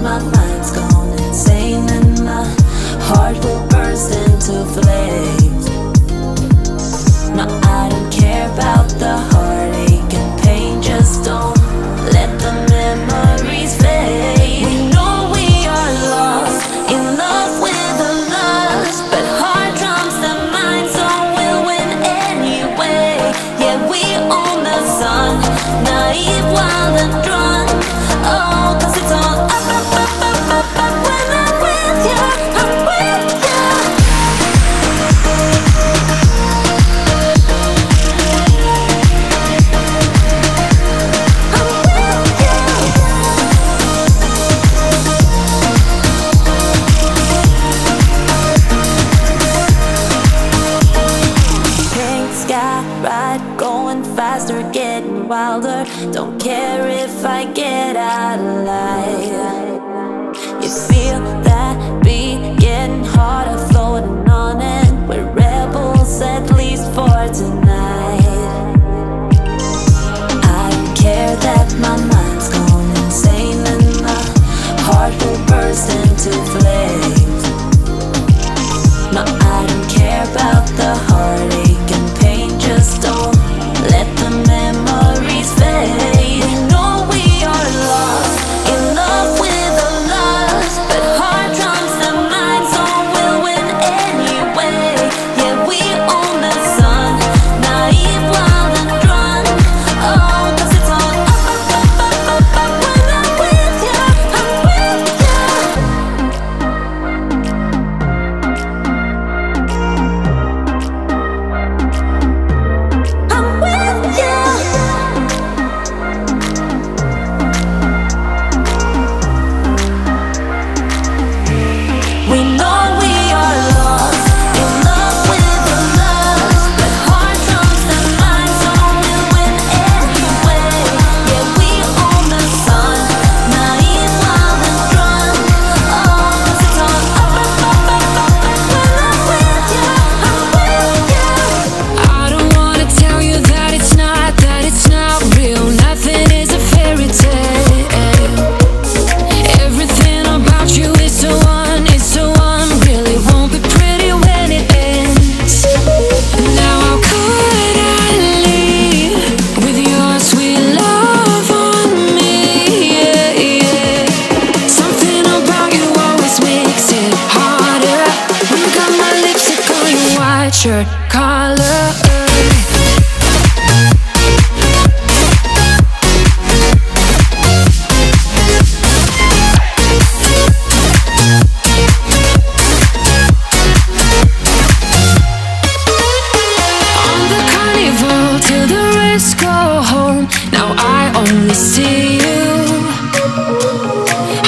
my mind's gone insane and my heart will burst into flames. No, I don't care about the heartache and pain, just don't let the memories fade. We know we are lost, in love with a lust, but heart drums the mind, so we'll win anyway. Yeah, we own the sun, naive, wild and drunk. Oh, 'cause it's all up, up, up, up, up, up when I'm with you, I'm with you. Going faster, getting wilder. Don't care if I get out alive. You feel that beat getting harder, floating on it. We're rebels, at least for tonight. I don't care that my mind's gone insane and my heart will burst into flames. No, I don't care about the heartache and pain, just don't let the memories fade. We know we are lost, in love with a lust, but heart drums the mind, so we'll win anyway. Yeah, we own the sun, naive, wild and drunk. Oh, 'cause it's all up, up, up, up, up, up when I'm with you, I'm with you. We know we are lost, in love with a lust, but heart drums the mind, so we'll win anyway. Yeah, we own the sun, naive, wild and drunk. Oh, 'cause it's all up, up, up, up, up, up when I'm with you, I'm with you. I don't wanna tell you that it's not real. Nothing is a fairy tale. Everything about you is so really won't be pretty when it ends. Now how could I leave with your sweet love on me? Yeah, yeah. Something about you always makes it harder. When you got my lipstick on your white shirt collar. Till the rest go home, now I only see you.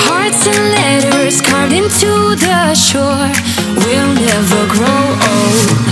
Hearts and letters carved into the shore, we'll never grow old.